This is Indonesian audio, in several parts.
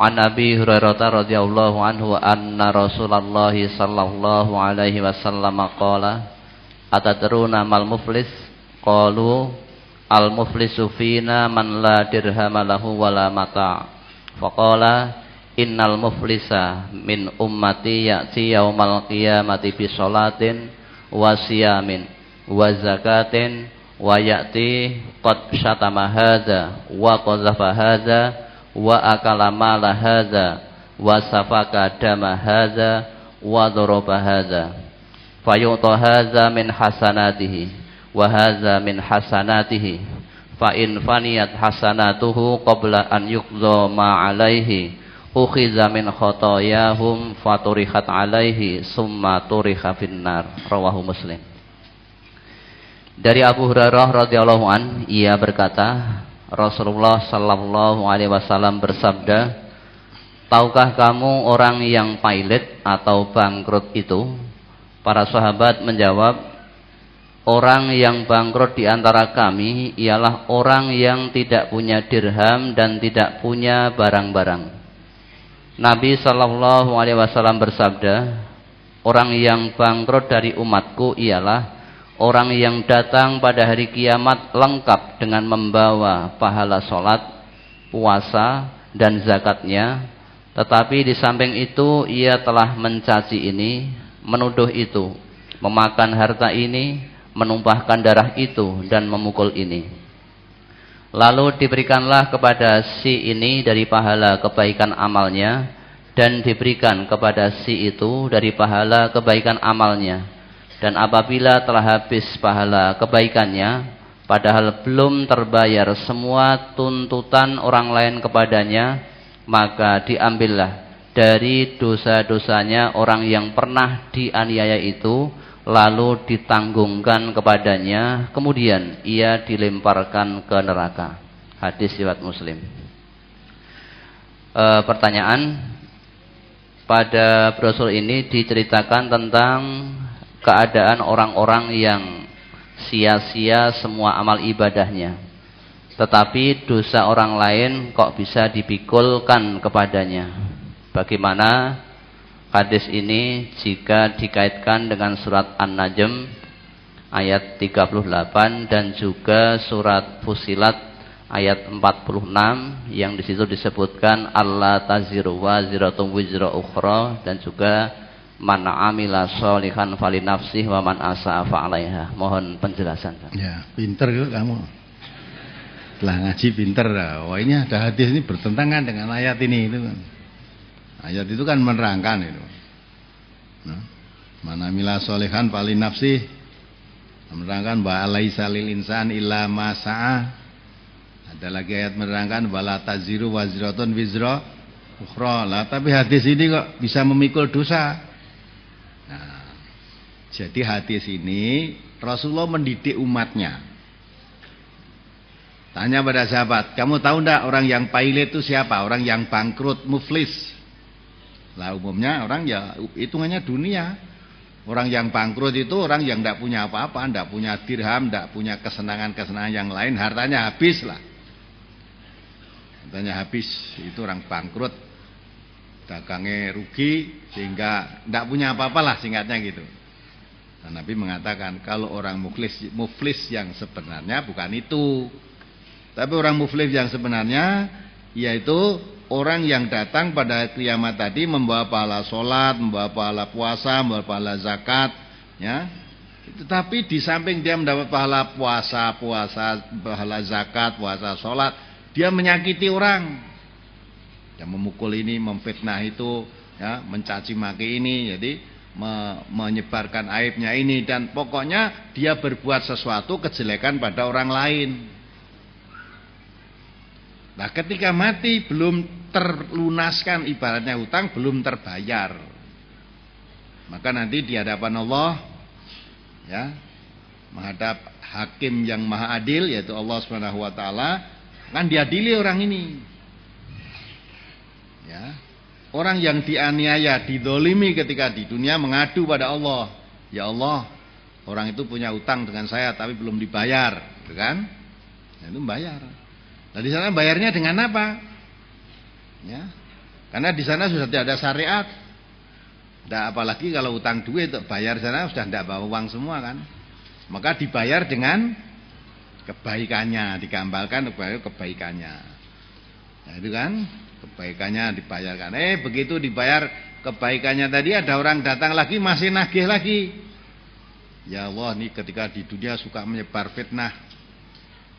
An Abi Hurairah radhiyallahu anhu anna Rasulullah sallallahu alaihi wasallam qala atadruna mal muflis qalu al muflisu fina man la dirham lahu wala mata faqala innal muflisa min ummati ya'ti yaumal qiyamati bi sholatin wa siyamin wa zakatin wa ya'ti qad syatama hadza wa qazafa hadza wa akala mala hadza wa safaka dama hadza wa daraba hadza fayu'ta hadza min hasanatihi wa hadza min hasanatihi fa in faniyat hasanatuhu qabla an yuqdha ma alaihi ukhiza min khotoyahum faturihat alaihi summa turiha finnar. Rawahu Muslim. Dari Abu Hurairah radhiyallahu an, ia berkata, Rasulullah sallallahu alaihi wasallam bersabda, tahukah kamu orang yang pailit atau bangkrut itu? Para sahabat menjawab, orang yang bangkrut di antara kami ialah orang yang tidak punya dirham dan tidak punya barang-barang. Nabi sallallahu alaihi wasallam bersabda, orang yang bangkrut dari umatku ialah orang yang datang pada hari kiamat lengkap dengan membawa pahala sholat, puasa, dan zakatnya. Tetapi di samping itu ia telah mencaci ini, menuduh itu, memakan harta ini, menumpahkan darah itu, dan memukul ini. Lalu diberikanlah kepada si ini dari pahala kebaikan amalnya, dan diberikan kepada si itu dari pahala kebaikan amalnya. Dan apabila telah habis pahala kebaikannya, padahal belum terbayar semua tuntutan orang lain kepadanya, maka diambillah dari dosa-dosanya orang yang pernah dianiaya itu, lalu ditanggungkan kepadanya, kemudian ia dilemparkan ke neraka. Hadis riwayat Muslim. Pertanyaan, pada brosur ini diceritakan tentang keadaan orang-orang yang sia-sia semua amal ibadahnya, tetapi dosa orang lain kok bisa dipikulkan kepadanya. Bagaimana hadis ini jika dikaitkan dengan surat An-Najm ayat 38 dan juga surat Fusilat ayat 46 yang di situ disebutkan alla taziru waziratun wizra ukhra, dan juga man amila sholihan falinafsih wa man asa'a fa'alaiha. Mohon penjelasan. Ya, pinter kamu. Setelah ngaji pinter. Wah, ini ada hadis ini bertentangan dengan ayat ini itu kan. Ayat itu kan menerangkan itu. Nah, man amila sholihan falinafsih, menerangkan bahwa laisa lil insan illa ma sa'a. Ada lagi ayat menerangkan wala taziru waziratun wizra ukhra. Lah, tapi hadis ini kok bisa memikul dosa. Nah, jadi hadis ini Rasulullah mendidik umatnya. Tanya pada sahabat, kamu tahu enggak orang yang pailit itu siapa? Orang yang bangkrut, muflis. Lah, umumnya orang ya hitungannya dunia. Orang yang bangkrut itu orang yang enggak punya apa-apa, enggak punya dirham, enggak punya kesenangan-kesenangan yang lain, hartanya habis lah. Hartanya habis, itu orang bangkrut. Dagangnya rugi sehingga tidak punya apa-apa lah, singkatnya gitu. Dan Nabi mengatakan kalau orang muflis yang sebenarnya bukan itu, tapi orang muflis yang sebenarnya yaitu orang yang datang pada kiamat tadi membawa pahala sholat, membawa pahala puasa, membawa pahala zakat, ya. Tetapi di samping dia mendapat pahala puasa, pahala zakat, puasa, sholat, dia menyakiti orang. Yang memukul ini, memfitnah itu, ya, mencaci maki ini, jadi menyebarkan aibnya ini, dan pokoknya dia berbuat sesuatu kejelekan pada orang lain. Nah, ketika mati belum terlunaskan, ibaratnya hutang belum terbayar, maka nanti di hadapan Allah, ya, menghadap hakim yang maha adil yaitu Allah Subhanahu wa taala, akan diadili orang ini. Ya, orang yang dianiaya, didolimi ketika di dunia mengadu pada Allah, ya Allah, orang itu punya utang dengan saya tapi belum dibayar, gitu kan? Nah, itu membayar. Nah, di sana bayarnya dengan apa? Ya, Karena di sana sudah tidak ada syariat. Nah, apalagi kalau utang duit bayar sana sudah tidak bawa uang semua kan. Maka dibayar dengan kebaikannya, digambarkan kebaikannya. Nah, itu kan kebaikannya dibayarkan. Begitu dibayar kebaikannya tadi ada orang datang lagi masih nagih lagi. Ya Allah, ini ketika di dunia suka menyebar fitnah.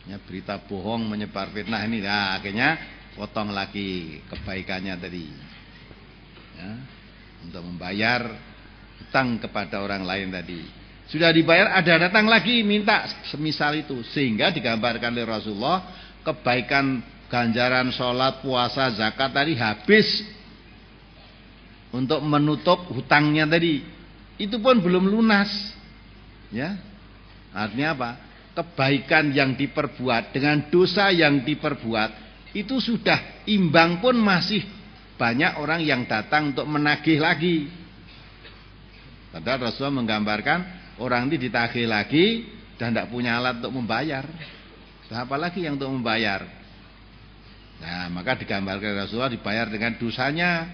Ya, berita bohong menyebar fitnah ini. Nah, akhirnya potong lagi kebaikannya tadi. Ya, untuk membayar hutang kepada orang lain tadi. Sudah dibayar, ada datang lagi minta semisal itu. Sehingga digambarkan oleh Rasulullah, kebaikan ganjaran sholat, puasa, zakat tadi habis untuk menutup hutangnya tadi. Itu pun belum lunas. Ya, artinya apa? Kebaikan yang diperbuat dengan dosa yang diperbuat itu sudah imbang pun masih banyak orang yang datang untuk menagih lagi. Padahal Rasulullah menggambarkan orang ini ditagih lagi dan tidak punya alat untuk membayar. Apa lagi yang untuk membayar? Nah, maka digambarkan Rasulullah dibayar dengan dosanya.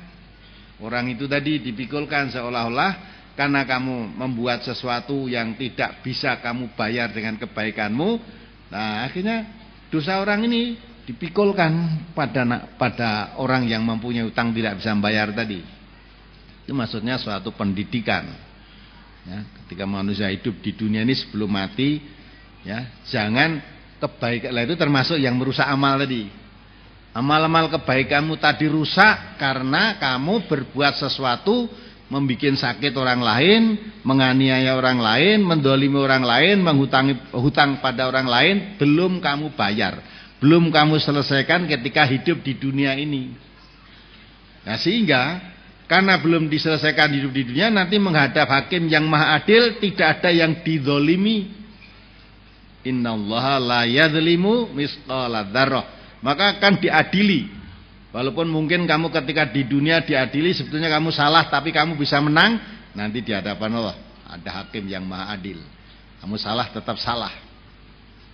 Orang itu tadi dipikulkan seolah-olah karena kamu membuat sesuatu yang tidak bisa kamu bayar dengan kebaikanmu. Nah, akhirnya dosa orang ini dipikulkan pada orang yang mempunyai utang tidak bisa membayar tadi. Itu maksudnya suatu pendidikan. Ya, ketika manusia hidup di dunia ini sebelum mati, ya, jangan kebaikan itu termasuk yang merusak amal tadi. Amal-amal kebaikanmu tadi rusak karena kamu berbuat sesuatu, membuat sakit orang lain, menganiaya orang lain, mendolimi orang lain, hutang pada orang lain, belum kamu bayar, belum kamu selesaikan ketika hidup di dunia ini. Nah, sehingga karena belum diselesaikan hidup di dunia, nanti menghadap hakim yang maha adil, tidak ada yang dizolimi. Innallaha la yadzlimu misqala dzarrah. Maka akan diadili. Walaupun mungkin kamu ketika di dunia diadili sebetulnya kamu salah, tapi kamu bisa menang nanti di hadapan Allah. Ada hakim yang maha adil. Kamu salah tetap salah.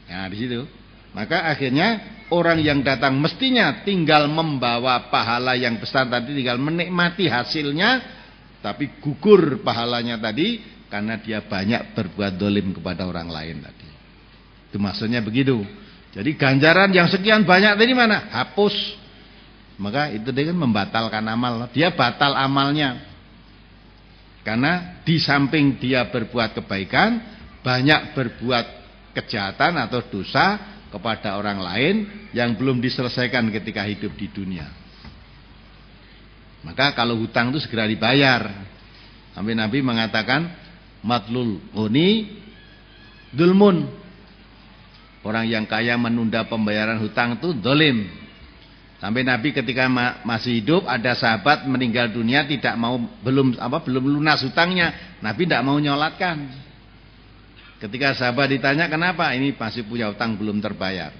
Nah, di situ. Maka akhirnya orang yang datang mestinya tinggal membawa pahala yang besar tadi, tinggal menikmati hasilnya, tapi gugur pahalanya tadi karena dia banyak berbuat dolim kepada orang lain tadi. Itu maksudnya begitu. Jadi ganjaran yang sekian banyak tadi mana? Hapus. Maka itu dia kan membatalkan amal. Dia batal amalnya. Karena di samping dia berbuat kebaikan, banyak berbuat kejahatan atau dosa kepada orang lain yang belum diselesaikan ketika hidup di dunia. Maka kalau hutang itu segera dibayar. Sampai Nabi mengatakan matlul ghani dzulmun. Orang yang kaya menunda pembayaran hutang itu dolim. Sampai Nabi ketika masih hidup ada sahabat meninggal dunia belum lunas hutangnya, Nabi tidak mau nyolatkan. Ketika sahabat ditanya kenapa, ini masih punya hutang belum terbayar.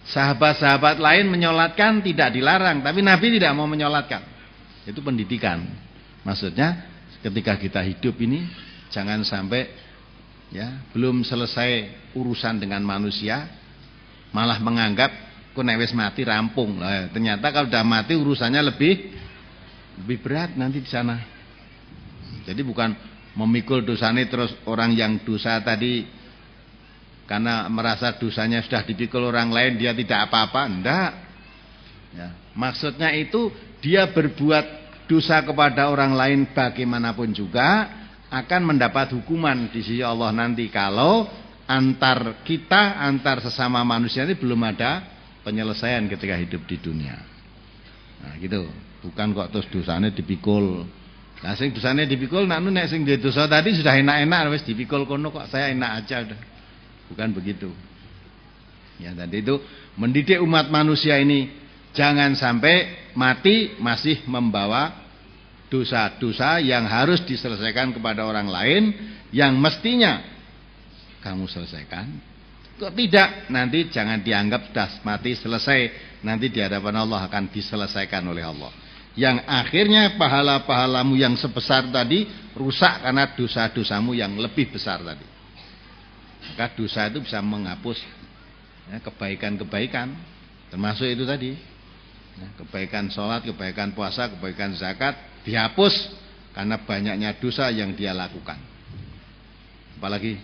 Sahabat-sahabat lain menyolatkan tidak dilarang, tapi Nabi tidak mau menyolatkan. Itu pendidikan. Maksudnya ketika kita hidup ini jangan sampai ya belum selesai urusan dengan manusia malah menganggap kok nek wis mati rampung. Nah, ternyata kalau sudah mati urusannya lebih berat nanti di sana. Jadi bukan memikul dosanya terus orang yang dosa tadi karena merasa dosanya sudah dipikul orang lain dia tidak apa-apa, enggak. Ya, maksudnya itu dia berbuat dosa kepada orang lain bagaimanapun juga akan mendapat hukuman di sisi Allah nanti kalau antar sesama manusia ini belum ada penyelesaian ketika hidup di dunia. Nah, gitu. Bukan kok terus dosanya dipikul. Nah, sing dosanya dipikul nek sing dosa tadi sudah enak-enak wis dipikul kono kok saya enak aja udah. Bukan begitu. Ya, tadi itu mendidik umat manusia ini jangan sampai mati masih membawa dosa-dosa yang harus diselesaikan kepada orang lain yang mestinya kamu selesaikan. Kok tidak? Nanti jangan dianggap sudah mati selesai. Nanti di hadapan Allah akan diselesaikan oleh Allah. Yang akhirnya pahala-pahalamu yang sebesar tadi rusak karena dosa-dosamu yang lebih besar tadi. Maka dosa itu bisa menghapus ya, kebaikan-kebaikan. Termasuk itu tadi. Kebaikan sholat, kebaikan puasa, kebaikan zakat dihapus karena banyaknya dosa yang dia lakukan. Apalagi